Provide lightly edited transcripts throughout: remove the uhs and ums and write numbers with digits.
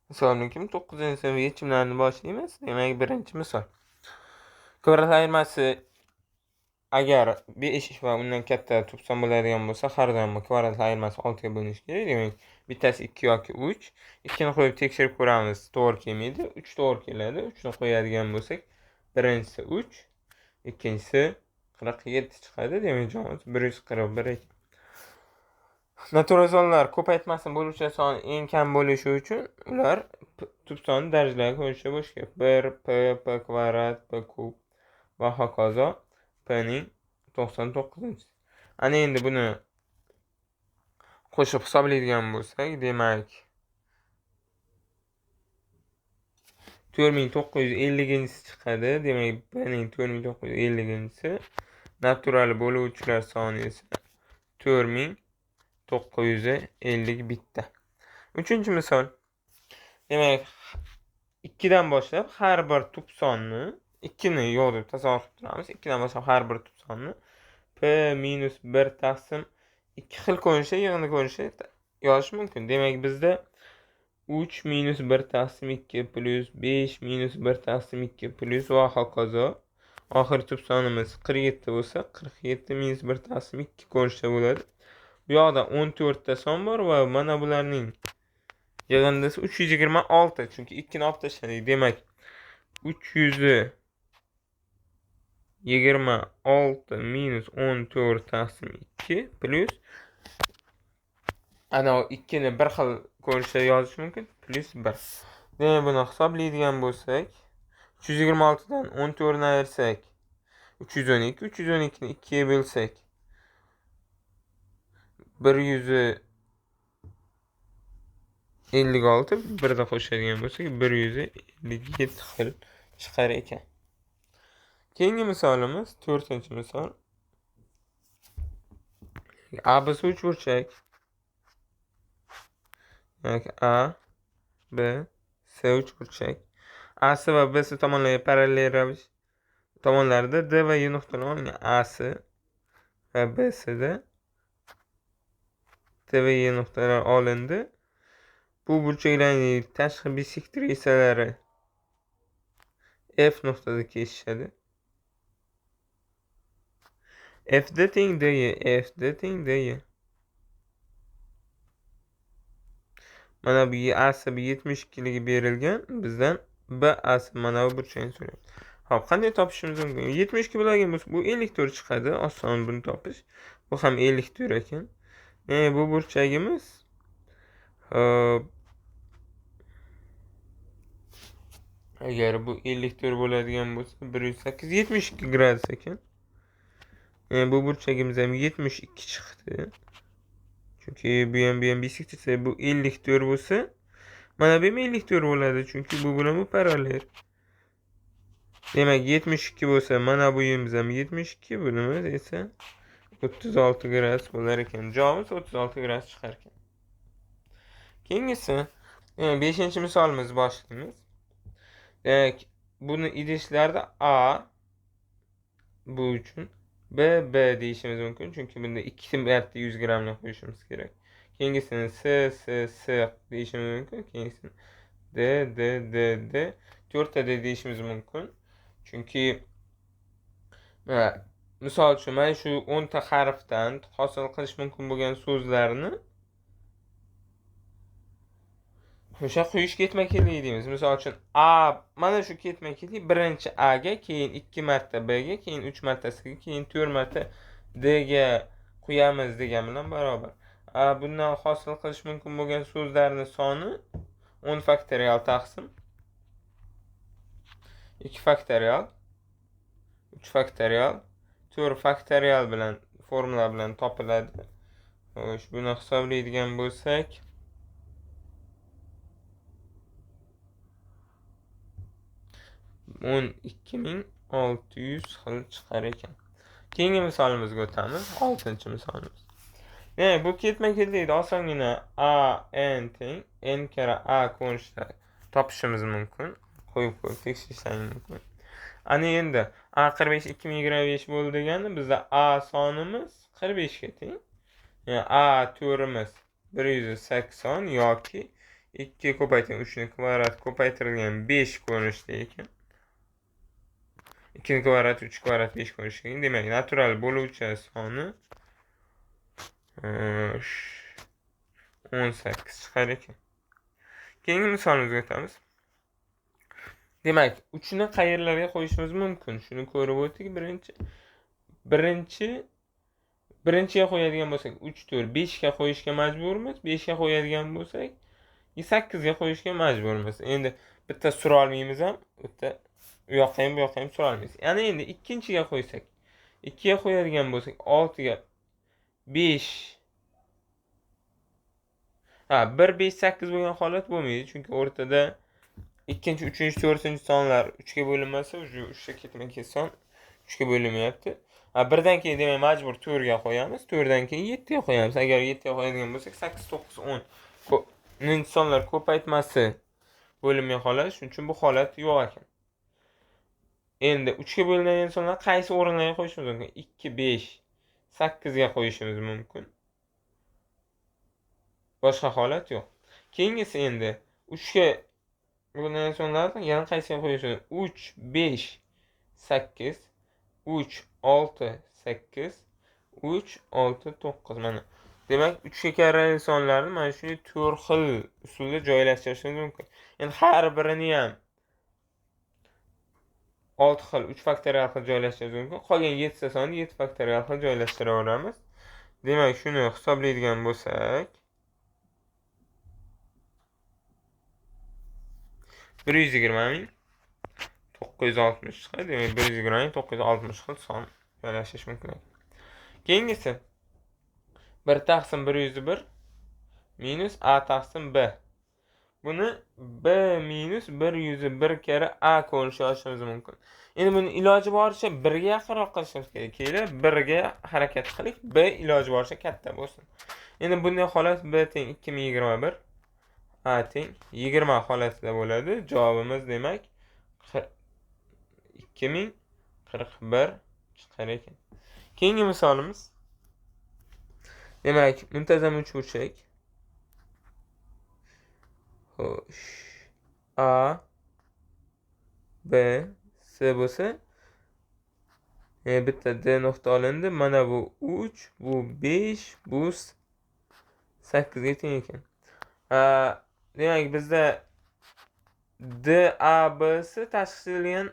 Misolni 9-sinf yechimlarini boshlaymiz. Demak, birinchi misol. Kvadrat ayirmasi agar 5 va undan katta to'pson bo'ladigan bo'lsa, har doim kvadrat ayirmasi 6 ga bo'linishi kerak. Demak, bittasi 2 yoki 3. 2 ni qo'yib tekshirib ko'ramiz. To'g'ri kelmaydi. 3 to'g'ri keladi. 3 ni qo'yadigan bo'lsak, birinchisi 3, ikkinchisi 47 chiqadi. Demak, javobimiz 141 ekan. Natural sonlar ko'paytmasini bo'luvchilar soni eng kam bo'lishi uchun ular to'psonni darajalarga qo'yishga bo'lishi kerak. 1 p kvadrat p kub va hokazo p ning 99-si. Ana endi buni qo'shib hisoblaydigan bo'lsak, demak 4950-si chiqadi. Demak, p ning 4950-si, natural bo'luvchilar soni esa 4951. Uchinchi misol. Demak, 2 dan boshlab har bir to'psonni 2 ni yo'q deb tasavvur qilib turamiz. 2 dan boshlab har bir to'psonni p minus 1 taqsim 2 xil ko'rinishda, yig'ini ko'rinishda yozish mumkin. Demak, bizda 3 minus 1 taqsim 2 plus 5 minus 1 taqsim 2 plus va hokazo. Oxirgi to'psonimiz 47 bo'lsa, 47 minus 1 taqsim 2 ko'rinishda bo'ladi. Bu yoqda 14 ta son bor va mana bularning yig'indisi 326. Chunki 2 ni olib tashladik. Demak, 326 minus 14 taqsim 2 plus ana 2 ni bir xil ko'rinishda yozish mumkin. Plus 1. Demak, buni hisoblaydigan bo'lsak, 326 dan 14 ni ayirsak 312, 312 ni 2 ga bo'lsak 156, birda qo'shadigan bo'lsak 157 xil chiqar ekan. Keyingi misolimiz 4-misol. ABC uchburchak. A, B, C uchburchak. AC va BC tomonlarga parallel ravish tomonlarida D va Y nuqtalari olingan. AC va BCda D va Y nuqtalari olindi. Bu burchaklarning tashqi bisektrisalari F nuqtada kesishadi. F'da teng DY, F'da teng DY. Mana bu AC 72 ligi berilgan. Bizdan BAC mana bu burchakni so'rayapti. Xo'p, qanday topishimiz mumkin? 72 bo'lgan bo'lsa, bu 54 chiqadi. Oson buni topish. Bu ham 54 ekan. Bu burchagimiz agar bu 54 bo'ladigan bo'lsa, 108 72 gradus ekan. Bu burchagimiz ham 72 chiqdi. Chunki bu ham bisektrisa bu 54 bo'lsa, mana bu ham 54 bo'ladi. Chunki bu bilan bu parallel. Demak, 72 bo'lsa, mana bu yerimiz ham 72, bunimiz esa 36 gradus bo'lar ekan. Javobimiz 36 gradus chiqar ekan. Keyingisi, 5-misolimiz boshlaymiz. Demak, buni idishlarda A bu uchun B deyishimiz mumkin. Chunki bunda 2 marta 100 grammni qo'yishimiz kerak. Keyingisini C deyishimiz mumkin. Keyingisini D 4 ta D deyishimiz mumkin. Chunki misol uchun mana shu 10 ta harfdan hosil qilish mumkin bo'lgan so'zlarni o'sha quyish ketma-ketlik deymiz. Misol uchun mana shu ketma-ketlik birinchi A ga, keyin 2 marta B ga, keyin 3 marta C ga, keyin 4 marta D ga qo'yamiz degan bilan barobar. Bundan hosil qilish mumkin bo'lgan so'zlarning soni 10 faktorial taqsim 2 faktorial 3 faktorial 4 faktorial bilan formula bilan topiladi. Xo'sh, buni hisoblaydigan bo'lsak 12600 xil chiqar ekan. Keyingi misolimizga o'tamiz. 6-misolimiz. Demak, bu ketma-ketlikda osongina A n teng n kara A ko'rinishda topishimiz mumkin. Qo'yib tekshirishingiz mumkin. Ana endi A 45 2025 bo'ldi deganda bizda A sonimiz 45 ga teng. A to'rimiz 180 yoki 2 ko'paytiring 3 ni kvadrat ko'paytirilgan 5 ko'rinishda ekan. 2 ni kvadrat 3 kvadrat 5 ko'rinishda ekan. Demak, natural bo'luvchi soni 18 chiqar ekan. Keyingi misolimizga o'tamiz. Demak, 3 ni qayerlarga qo'yishimiz mumkin? Shuni ko'rib o'tdik. Birinchiga qo'yadigan bo'lsak 3 4 5 ga qo'yishga majburmiz. 5 ga qo'yadigan bo'lsak 8 ga qo'yishga majburmiz. Endi bitta sura olmaymiz ham, bitta u yoqqa ham bu yoqqa ham sura olmaymiz. Ya'ni endi ikkinchiga qo'ysak 2 ga qo'yadigan bo'lsak 6 ga 5 1 5 8 bo'lgan holat bo'lmaydi, chunki o'rtada ikkinchi, uchinchi, to'rtinchi sonlar 3 ga bo'linmasa, уже 3 ga ketma-ket son 3 ga bo'linmayapti. Birdan keyin demak majbur 4 ga qo'yamiz, 4 dan keyin 7 ga qo'yamiz. Agar 7 ga qo'yadigan bo'lsak 8 9 10 ning sonlar ko'paytmasi bo'linmay qoladi. Shuning uchun bu holat yo'q ekan. Endi 3 ga bo'linadigan sonlar qaysi o'rinlarga qo'yishimiz mumkin? 2 5 8 ga qo'yishimiz mumkin. Boshqa holat yo'q. Keyingisi endi 3 ga bo'linadigan sonlarni yana qaysiga qo'yishimiz? 3 5 8 3 6 8 3 6 9 mana. Demak, 3 ga karrali sonlarni mana shu 4 xil usulda joylashtirishimiz mumkin. Endi har birini ham 6 xil 3 faktorial qilib joylashtirish mumkin. Qolgan 7 ta sonni 7 faktorial qilib joylashtira olamiz. Demak, shuni hisoblaydigan bo'lsak 120.960 chiqadi. Demak, 120.960 xil son joylashtirish mumkin. Keyingisi 1 taqsim 101 minus a taqsim b. Buni b minus 101 kere a ko'rinishga olishimiz mumkin. Endi buni iloji boricha 1 ga yaqinroq qilishimiz kerak. Keyin 1 ga harakat qiling, b iloji boricha katta bo'lsin. Endi bunday holat b teng 2021, a teng 20 holatida bo'ladi. Javobimiz demak 2041 chiqar ekan. Keyingi misolimiz demak, muntazam uchburchak. Xo'sh. A B C bo'lsa, bitta D nuqta olindi. Mana bu 3, bu 5, bu 8 ga teng ekan. Demak, bizda D A B C tashkil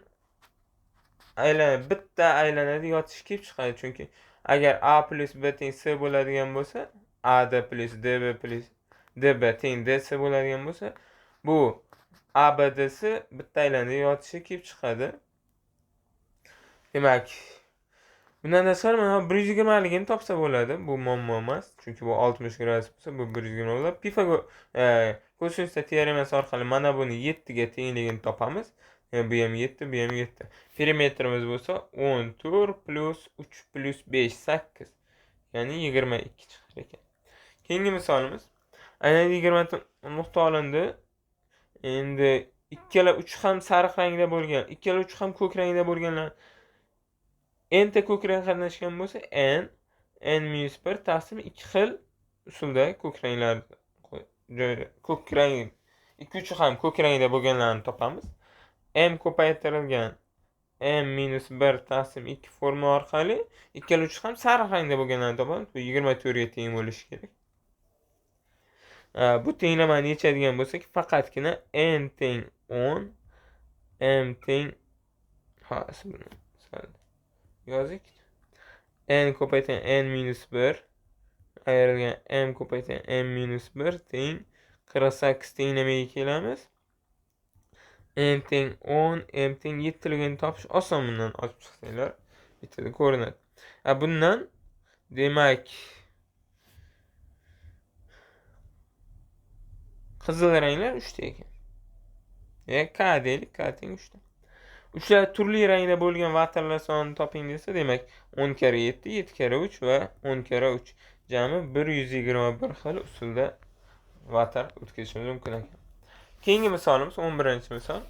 aylanib bitta aylanadi yotish kelib chiqadi. Chunki agar A plus B teng C bo'ladigan bo'lsa, AD plus DB plus DB teng DC bo'ladigan bo'lsa, bu ABDC bitta aylanadi yotishi kelib chiqadi. Demak, bundan tashqari mana 120 ligini topsa bo'ladi. Bu muammo emas, chunki bu 60 gradus bo'lsa, bu 120 bo'ladi. Pifagor kosinus teoremasi orqali mana buni 7 ga tengligini topamiz. Bu ham 7, bu ham 7. Perimetrimiz bo'lsa 14 plus 3 plus 5 8. Ya'ni 22 chiqar ekan. Keyingi misolimiz aynan 20 nuqta olindi. Endi ikkala uch ham sariq rangda bo'lgan, ikkala uch ham ko'k rangda bo'lganlar n ta ko'k rang qatnashgan bo'lsa, n minus 1 taqsim 2 xil usulda ko'k ranglar ko'k rang 2 uchi ham ko'k rangda bo'lganlarni topamiz. M ko'paytirilgan m minus 1 taqsim 2 forma orqali ikkala uchi ham sariq rangda bo'lganlarni topamiz. Bu 24 ga teng bo'lishi kerak. Bu tenglama necha degan bo'lsak, faqatgina n teng 10, m teng yozik. N ko'paytirilgan n minus 1 ayrilgan m ko'paytirilgan m minus 1 teng 48 tenglamaga kelamiz. M teng 10, m teng 7 ligini topish oson, bundan ochib chiqsanglar bittada ko'rinadi. Bundan demak qizil ranglar 3 ta ekan. K deylik, K teng 3 ta. Uchlar turli rangda bo'lgan vatrlar sonini toping desa, demak 10 kere 7, 7 kere 3 va 10 kere 3 jami 121 xil usulda vatr o'tkazishimiz mumkin ekan. Keyingi misolimiz 11-misol.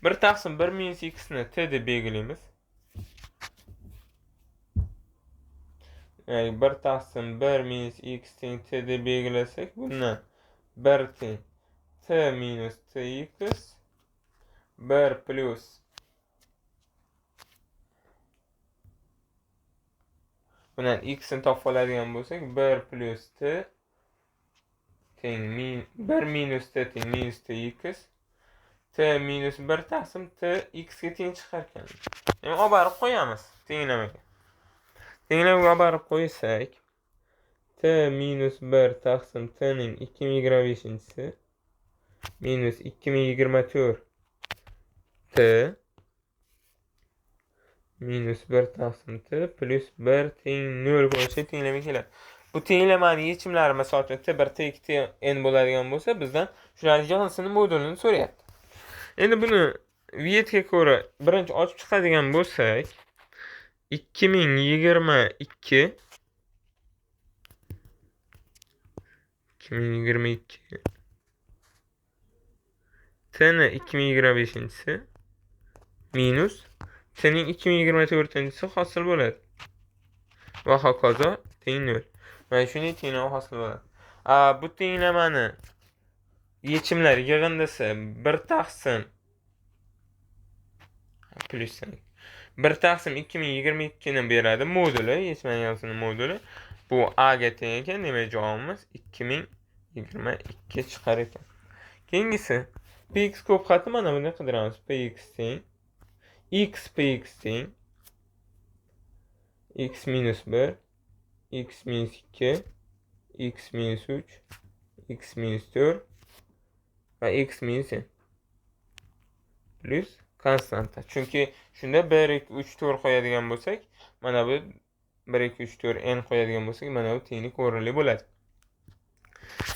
1 taqsim 1 minus x ni t deb belgilaymiz. Yani 1 taqsim 1 minus x teng t deb belgilasak, bundan 1 teng t minus tx 1 plus bundan x'ni topib oladigan bo'lsak 1 plus t teng 1 minus t teng minus tx t minus 1 taqsim t x ga teng chiqar ekan. Yani olib borib qo'yamiz tenglamaga. Tenglamaga olib borib qo'ysak t minus 1 taqsim t ning 225-si minus 2024 t minus 1 taqsim t plus 1 teng 0 bo'yicha tenglama keladi. Bu tenglamani yechimlari masalan t1 t2 t n bo'ladigan bo'lsa bizdan shularning yig'indisini modulini so'rayapti. Endi buni Vietga ko'ra birinchi ochib chiqadigan bo'lsak 2022 t ni 2025-si minus t ning 2024-si hosil bo'ladi. Va hokazo teng 0. Mana shunday tenglama hosil bo'ladi. Bu tenglamani yechimlar yig'indisi 1 taqsim plus 1 taqsim 2022 ni beradi moduli, yechimlar yig'indisining moduli. Bu a ga teng ekan, demak javobimiz 2022 chiqar ekan. Keyingisi px ko'p xati mana buni qidiramiz. Px teng px teng x minus 1 x minus 2 x minus 3 x minus 4 va x minus n plus konstanta. Chunki shunda 1 2 3 4 qo'yadigan bo'lsak, mana bu 1 2 3 4 n qo'yadigan bo'lsak, mana bu tenglik o'rinli bo'ladi.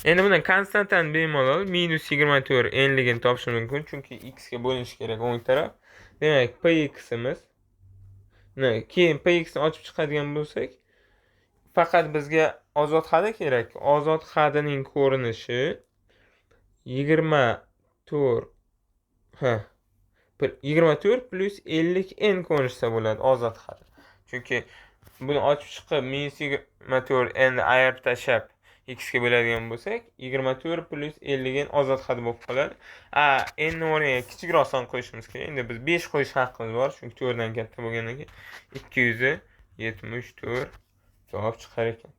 Endi bundan konstantani bemalol minus 24 n ligini topishimiz mumkin, chunki x ga bo'linishi kerak o'ng taraf. Demak, pximiz keyin px ni ochib chiqadigan bo'lsak, faqat bizga ozod hadi kerak. Ozod hadining ko'rinishi 24 plus 50 n ko'rinishda bo'ladi ozod hadi. Chunki buni ochib chiqib minus 24 n ayirib tashlab x ga bo'ladigan bo'lsak, 24 plus 50 n ozod hadi bo'lib qoladi. N ni o'rniga kichikroq son qo'yishimiz kerak. Endi biz 5 qo'yish haqqimiz bor, chunki 4 dan katta bo'lgandan keyin 274 javob chiqar ekan.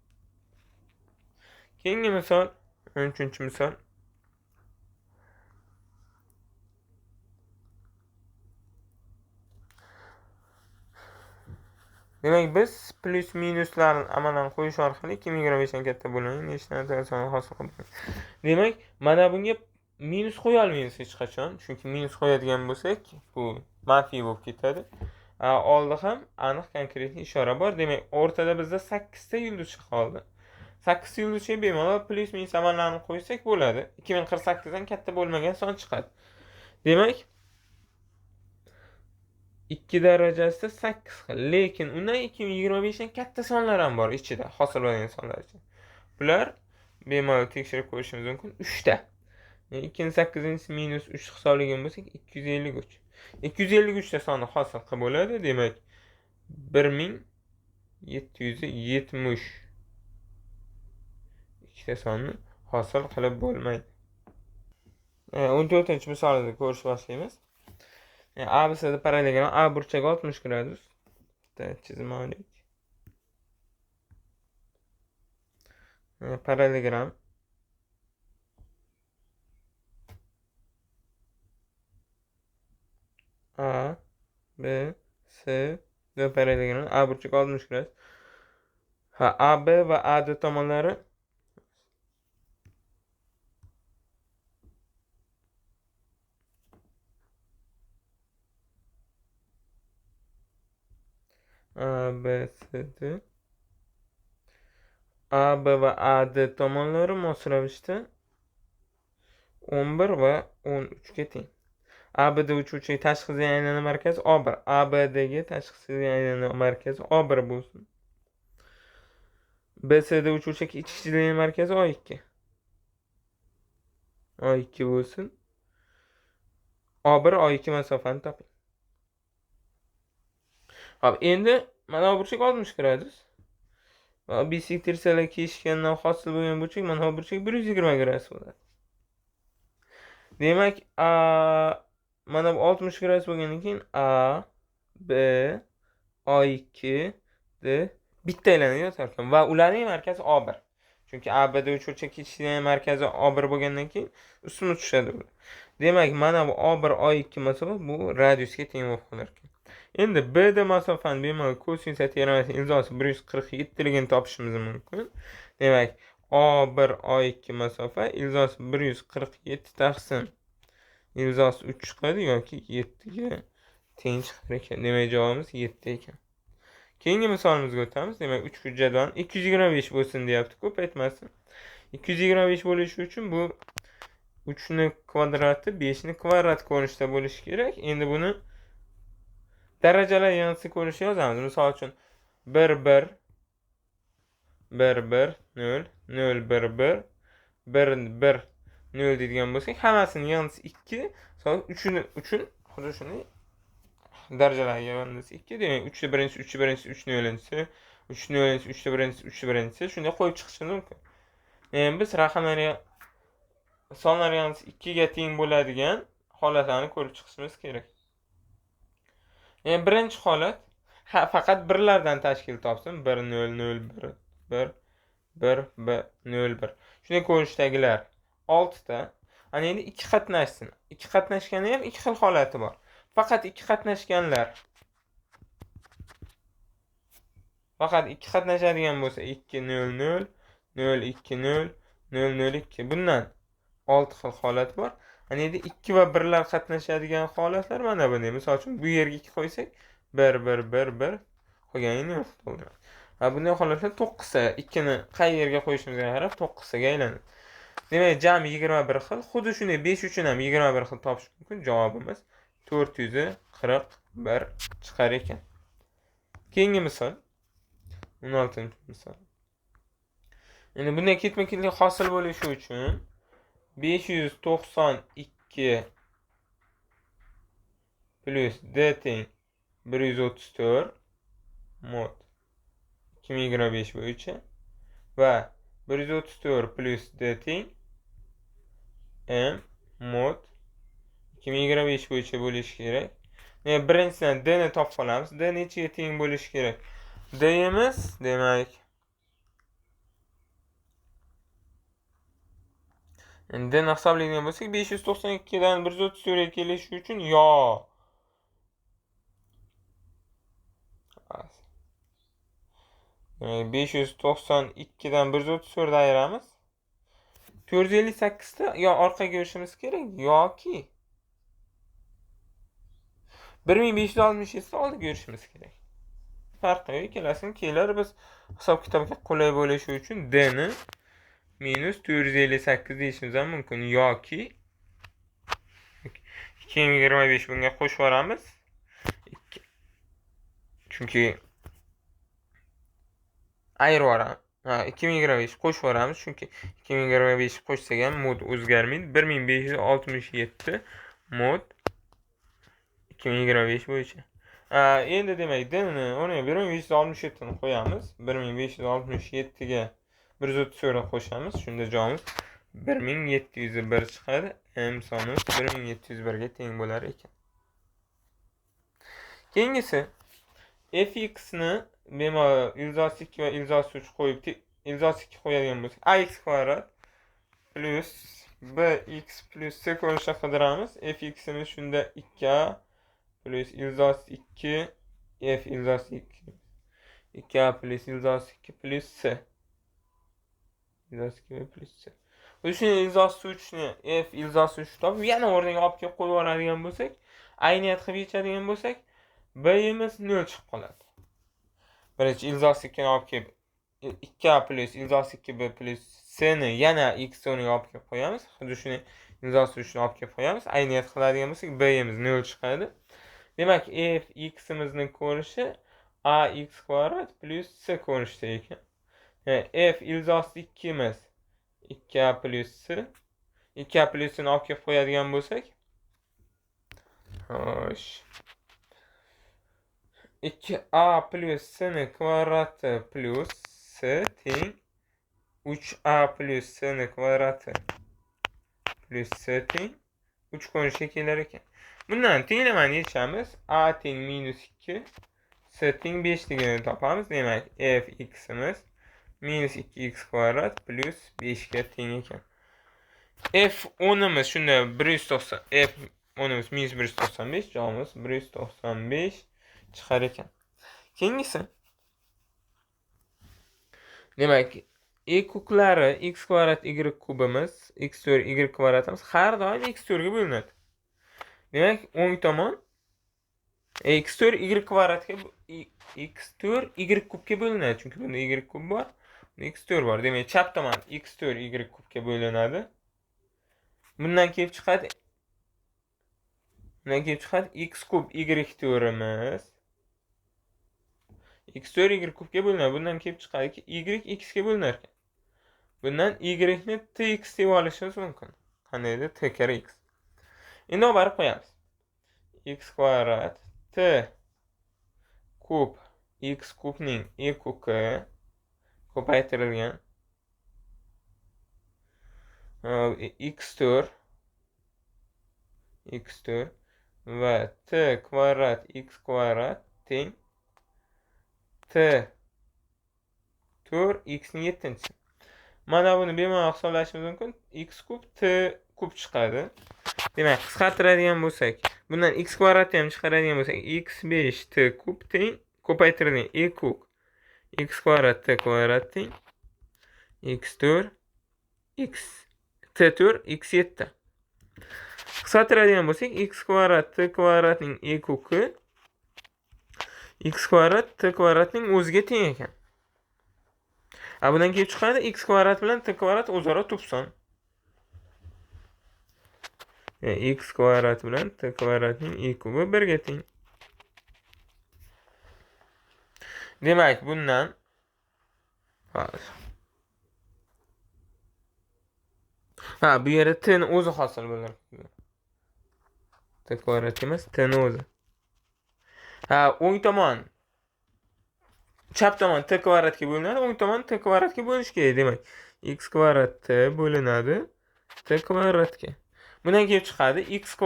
Keyingi misol, 13-misol. Demak, biz plus minuslarni amaldan qo'yish orqali 2025 dan katta bo'lgan nechtadan sonni hosil qilamiz. Demak, mana bunga minus qo'ya olmaymiz hech qachon, chunki minus qo'yadigan bo'lsak, bu manfiy bo'lib ketadi. Oldi ham aniq konkret ishora bor. Demak, o'rtada bizda 8 ta yulduzcha qoldi. 8 ta yulduzcha bemalol plus minus amallarni qo'ysak bo'ladi. 2048 dan katta bo'lmagan son chiqadi. Demak, 2 darajasida 8 xil. Lekin undan 2025 dan katta sonlar ham bor ichida, hosil bo'lgan sonlar ichida. Bular bemalol tekshirib ko'rishimiz mumkin. 3 ta. 28-si minus 3 hisoblagan bo'lsak 253. 253 ta sonni hosil qilib bo'ladi. Demak, 1770 ikkita sonni hosil qilib bo'lmaydi. 14-misolni ko'rish boshlaymiz. ABC'da parallelogram A burchagi 60 gradus. Chizim olaylik. Parallelogram A, B, C, D parallelogram A burchagi 60 gradus. AB va AD tomonlari ABCD AB va AD tomonlari mos ravishda 11 va 13 ga teng. ABD uchuvchi tashqi zil aylana markazi O1, ABDga tashqi zil aylana markazi O1 bo'lsin. BCD uchuvchi ichki zil aylana markazi O2. O2 bo'lsin. O1 O2 masofani toping. Hop, endi mana bu burchak 60 gradus. Va bisik tirsalar kesishgandan hosil bo'lgan burchak mana bu burchak 120 gradus bo'ladi. Demak, mana bu 60 gradus bo'lgandan keyin B, A2, D bitta aylanib yotar ekan va ularning markazi A1. Chunki ABD uchuvchi ketishning markazi A1 bo'lgandan keyin ustma tushadi ular. Demak, mana bu A1, A2 masofa bu radiusga teng bo'lib qolar ekan. Endi BD masofani bemalol kosinus teoremasi ilzosi 147 ligini topishimiz mumkin. Demak, A1, A2 masofa ilzosi 147 taqsim ilzosi 3 chiqadi yoki 7 ga teng chiqar ekan. Demak, javobimiz 7 ekan. Keyingi misolimizga o'tamiz. Demak, 3 hujjatdan 225 bo'lsin deyapti, ko'p aytmasin. 225 bo'lishi uchun bu 3 ni kvadrati 5 ni kvadrat ko'rinishda bo'lishi kerak. Endi buni darajalar yansi ko'rinishda yozamiz. Misol uchun 1 1 1 1 0 0 1 1 1 1 0 deydigan bo'lsak, hammasini yansi 2, so'ng 3 uchun xuddi shuni darajalarga yo'nalsa 2, demak 3 ni birinchisi 3 ni birinchisi 3 ni yo'linchisi 3 ni yo'linchisi 3 ni birinchisi 3 ni birinchisi shunday qo'yib chiqishimiz mumkin. Biz raqamlarga sonlar yansi 2 ga teng bo'ladigan holatlarni ko'rib chiqishimiz kerak. Birinchi holat faqat birlardan tashkil topsin. 1 0 0 1 1 1 1 0 1. Shunday ko'rinishdagilar 6 ta. Ana endi 2 qatnashsin. 2 qatnashganda ham 2 xil holati bor. Faqat 2 qatnashganlar. Faqat 2 qatnashadigan bo'lsa 2 0 0 0 2 0 0 0 2. Bundan 6 xil holat bor. Ana endi 2 va 1 lar qatnashadigan holatlar mana bunday. Misol uchun bu yerga 2 qo'ysak 1 1 1 1 qo'yganini yo'q bo'ladi. Bunday holatlar 9 ta. 2 ni qay yerga qo'yishimizga qarab 9 taga aylanadi. Demak, jami 21 xil. Xuddi shunday 5 uchun ham 21 xil topish mumkin. Javobimiz 441 chiqar ekan. Keyingi misol 16-misol. Endi bunday ketma-ketlik hosil bo'lishi uchun 592 plus D teng 134 mod 2025 bo'yicha va 134 plus D teng M mod 2025 bo'yicha bo'lishi kerak. Birinchidan D ni topib qolamiz. D nechaga teng bo'lishi kerak? D imiz, demak, endi D ni hisoblaydigan bo'lsak, 592 dan 134 ga kelishi uchun yo 592 dan 134 ayiramiz. 458 ta yo orqaga yurishimiz kerak yoki 1567 ta oldiga yurishimiz kerak. Farqi yo'q, ikkalasini kelar biz hisob-kitobga qulay bo'lishi uchun D ni minus 458 deyishimiz ham mumkin yoki 2025 bunga qo'shib yuboramiz. Chunki ayirib yuboramiz. 2025 qo'shib yuboramiz chunki 2025 qo'shsak ham mod o'zgarmaydi. 1567 mod 2025 bo'yicha. Endi demak D ni o'rniga 1567 ni qo'yamiz. 1567 ga 134 qo'shamiz. Shunda javobimiz 1701 chiqadi. M soni 1701 ga teng bo'lar ekan. Keyingisi fx ni bemalol ilzosi 2 va ilzosi 3 qo'yib ilzosi 2 qo'yadigan bo'lsak ax kvadrat plus bx plus c ko'rinishda qidiramiz. Fx imiz shunda 2a plus ilzosi 2 f ilzosi 2 2a plus ilzosi 2 plus c ilzosi 2 plus c. Bu shuni ilzosi 3 ni f ilzosi 3 topib yana o'rniga olib kelib qo'yib yuboradigan bo'lsak, ayniyat qilib yechadigan bo'lsak, b imiz 0 chiqib qoladi. Birinchi ilzosi 2 ni olib kelib 2a plus ilzosi 2b plus c ni yana x o'rniga olib kelib qo'yamiz. Xuddi shuni ilzosi 3 ni olib kelib qo'yamiz. Ayniyat qiladigan bo'lsak, b imiz 0 chiqadi. Demak, f x imizning ko'rinishi ax kvadrat plus c ko'rinishda ekan. F ilzosi 2 imiz 2a plus c. 2a plus c ni olib kelib qo'yadigan bo'lsak, xo'sh, 2a plus c ni kvadrati plus c teng 3a plus c ni kvadrati plus c teng uchko'nish shakllar ekan. Bundan tenglamani yechamiz. A teng -2, S teng 5 deganini topamiz. Demak, fximiz -2x² plus 5 ga teng ekan. F10'imiz shunda 190, F10'imiz -195, javobimiz 195 chiqar ekan. Keyingisi. Demak, kuklari x² y kubimiz, x4 y kvadratimiz har doim x4 ga bo'linadi. Demak, o'ng tomon x4 y kvadratga x4 y kubga bo'linadi, chunki bunda y kub bor, bunda x4 bor. Demak, chap tomon x4 y kubga bo'linadi. Bundan kelib chiqadi x kub y to'rimiz x4 y kubga bo'linadi. Bundan kelib chiqadiki y x ga bo'linar ekan. Bundan y ni tx deb olishimiz mumkin. Qandaydir t kare x. Endi olib borib qo'yamiz. x² t kub x kubning kuki ko'paytirilgan x4 va t kvadrat x² teng t4 x ning 7-si. Mana buni bemalol hisoblashimiz mumkin. X kub t kub chiqadi. Demak, qisqartiradigan bo'lsak, bundan x² ham chiqaradigan bo'lsak, x5 t kub teng ko'paytirilgan kub x² t kvadrat teng x4 x t4 x7. Qisqartiradigan bo'lsak, x² t kvadratning kuki x² t kvadratning o'ziga teng ekan. Bundan kelib chiqadi x² bilan t² o'zaro to'qson. x² bilan t² ning kubi 1 ga teng. Demak, bundan bu yerda t ni o'zi hosil bo'lar. t² emas, t ni o'zi. O'ng tomon chap tomon t kvadratga bo'linadi, o'ng tomon t kvadratga bo'linishi kerak. Demak, x² t bo'linadi t kvadratga. Bundan kelib chiqadi x²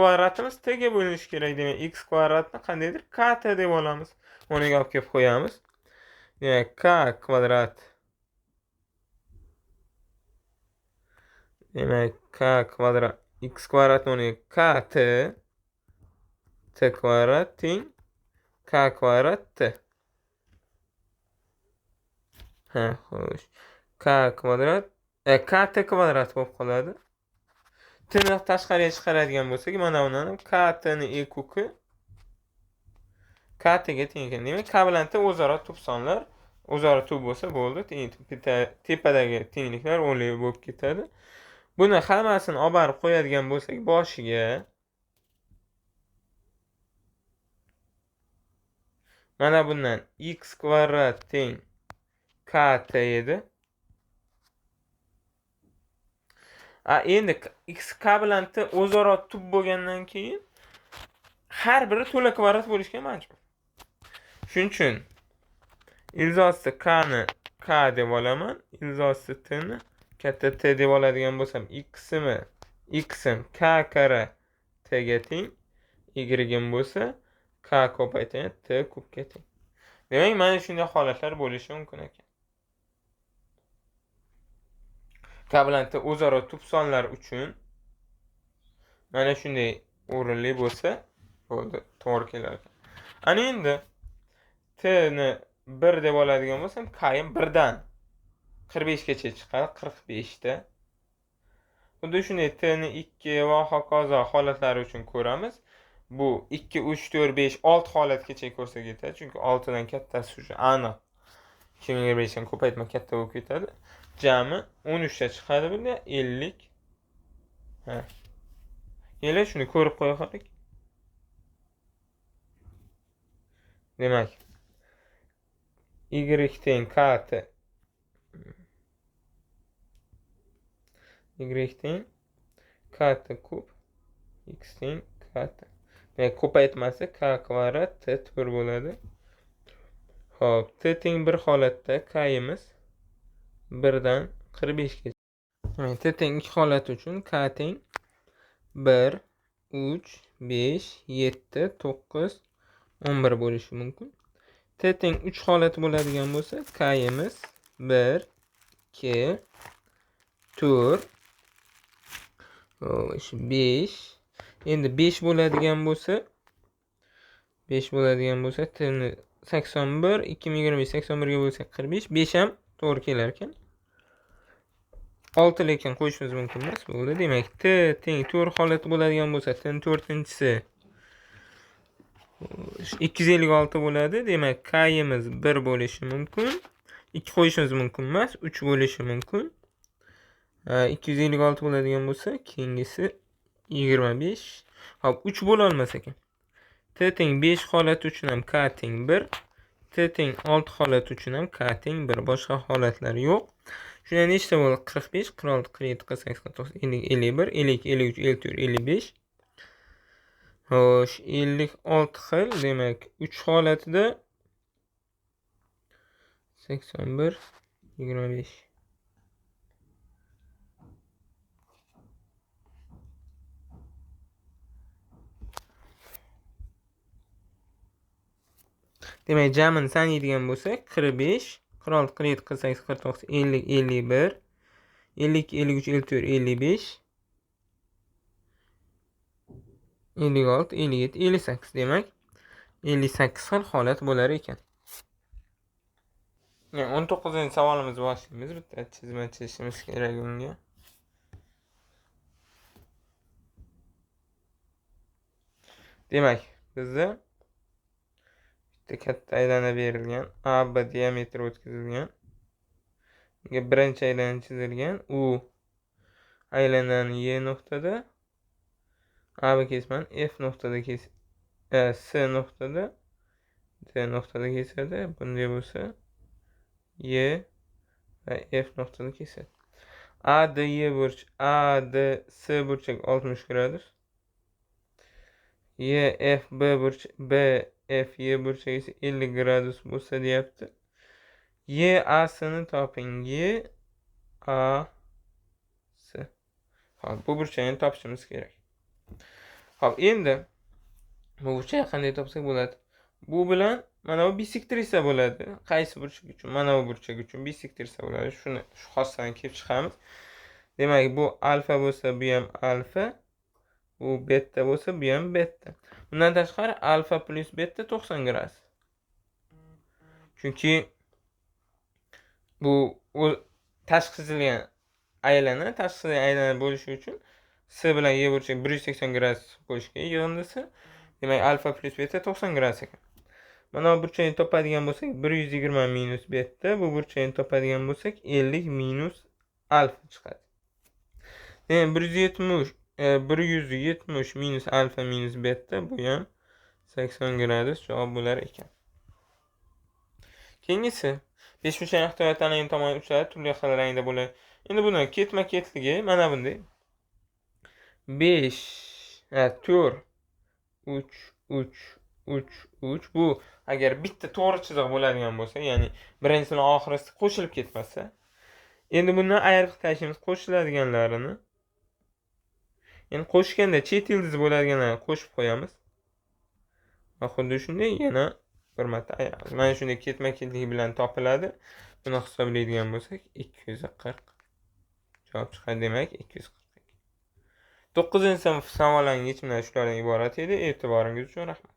t ga bo'linishi kerak. Demak, x² ni qandaydir kt deb olamiz. O'rniga olib kelib qo'yamiz. Demak, k kvadrat. Demak, k kvadrat x² o'rniga kt t² teng k kvadrat t. Xo'sh. K kvadrat kt kvadrat bo'lib qoladi. T ni tashqariga chiqaradigan bo'lsak, mana bundan kt ni kuki kt ga teng ekan. Demak, k bilan t o'zaro to'qsonlar, o'zaro teng bo'lsa bo'ldi. Tepadagi tengliklar o'nli bo'lib ketadi. Buni hammasini olib borib qo'yadigan bo'lsak, boshiga mana bundan x² teng kt edi. Endi k bilan t o'zaro tub bo'lgandan keyin har biri to'la kvadrat bo'lishga majbur. Shuning uchun ilzosi k ni k deb olaman, ilzosi t ni katta t deb oladigan bo'lsam, x'im k kare t ga teng, y'im bo'lsa k ko'paytirilgan t kubga teng. Demak, mana shunday holatlar bo'lishi mumkin ekan. K bilan t o'zaro to'qsonlar uchun mana shunday o'rinli bo'lsa, bo'ldi, to'g'ri kelar ekan. Ana endi t ni 1 deb oladigan bo'lsam, k ham 1 dan 45 gacha chiqadi, 45 da. Xuddi shunday t ni 2 va hokazo holatlari uchun ko'ramiz. Bu 2, 3, 4, 5, 6 holatgacha ko'rsa ketadi, chunki 6 dan kattasi shu aniq. 2025 dan ko'paytma katta bo'lib ketadi. Jami 13 ta chiqadi bunda 50. Yana shuni ko'rib qo'ya qo'ydik. Demak, y teng kt y teng kt kub x teng kt. Demak, ko'paytmasi k kvadrat t 4 bo'ladi. Xo'p, t teng 1 holatda k'imiz 1 dan 45 gacha. Demak, t teng 2 holat uchun k teng 1 3, 5, 7, 9, 11 bo'lishi mumkin. T teng 3 holati bo'ladigan bo'lsa, K'imiz 1, 2, 4, 5. Endi 5 bo'ladigan bo'lsa, T'ni 81, 2025 81 ga bo'lsa 45, 5 ham to'g'ri kelar ekan. 6 lekin qo'yishimiz mumkin emas bo'ldi. Demak, T teng 4 holati bo'ladigan bo'lsa, T'ning 4-inchisi 256 bo'ladi. Demak, K'imiz 1 bo'lishi mumkin. 2 qo'yishimiz mumkin emas, 3 bo'lishi mumkin. 256 bo'ladigan bo'lsa, keyingisi 25. Hop, 3 bo'la olmas ekan. T teng 5 holati uchun ham K teng 1. T teng 6 holati uchun ham K teng 1. Boshqa holatlar yo'q. Shundan nechta bo'ldi? 45, 46, 47, 48, 49, 50, 51, 52, 53, 54, 55. Xo'sh, 56 xil. Demak, 3 holatida 81, 25. Demak, jamini sanaydigan bo'lsak, 45, 46, 47, 48, 49, 50, 51, 52, 53, 54, 55, 56, 57, 58. Demak, 58 xil holat bo'lar ekan. 19-savolimizni boshlaymiz. Bitta chizma chizishimiz kerak unga. Demak, bizda bitta katta aylana berilgan. AB diametri o'tkazilgan. Unga birinchi aylana chizilgan. U aylanani Y nuqtada, AB kesmani F nuqtada S nuqtada, D nuqtada kesadi. Bunday bo'lsa, Y va F nuqtada kesadi. ADS burchak 60 gradus. BFY burchagi esa 50 gradus bo'lsa deyapti. YA'sini toping. YAS. Hop, bu burchakni topishimiz kerak. Hop, endi bu burchakni qanday topsak bo'ladi? Bu bilan mana bu bisektrisa bo'ladi. Qaysi burchak uchun? Mana bu burchak uchun bisektrisa bo'ladi. Shu xossadan kelib chiqamiz. Demak, bu alfa bo'lsa, bu ham alfa. Bu beta bo'lsa, bu ham beta. Bundan tashqari alfa plus beta 90 gradus. Chunki bu tashqi chizilgan aylana bo'lishi uchun S bilan Y burchak 180 gradus qo'shishga yig'indisi. Demak, alfa plus beta 90 gradus ekan. Mana bu burchakni topadigan bo'lsak, 120 minus beta, bu burchakni topadigan bo'lsak, 50 minus alfa chiqadi. Demak, 170 minus alfa minus beta, bu ham 80 gradus javob bo'lar ekan. Keyingisi 5 burchakning iqtidor tanlagan tomoni uchlari turli xil rangda bo'ladi. Endi buni ketma-ketligi mana bunday. 5 4 3 3 3 3 bu agar bitta to'g'ri chiziq bo'ladigan bo'lsa, ya'ni birinchisining oxirisi qo'shilib ketmasa, endi bundan ayirib tashlaymiz qo'shiladiganlarini. Ya'ni qo'shganda chet ildizi bo'ladiganlarni qo'shib qo'yamiz. Va xuddi shunday yana bir marta ayiramiz. Mana shunday ketma-ketligi bilan topiladi. Buni hisoblaydigan bo'lsak 240 javob chiqadi. Demak, 242. 9-savolning yechimlari shulardan iborat edi. E'tiboringiz uchun rahmat.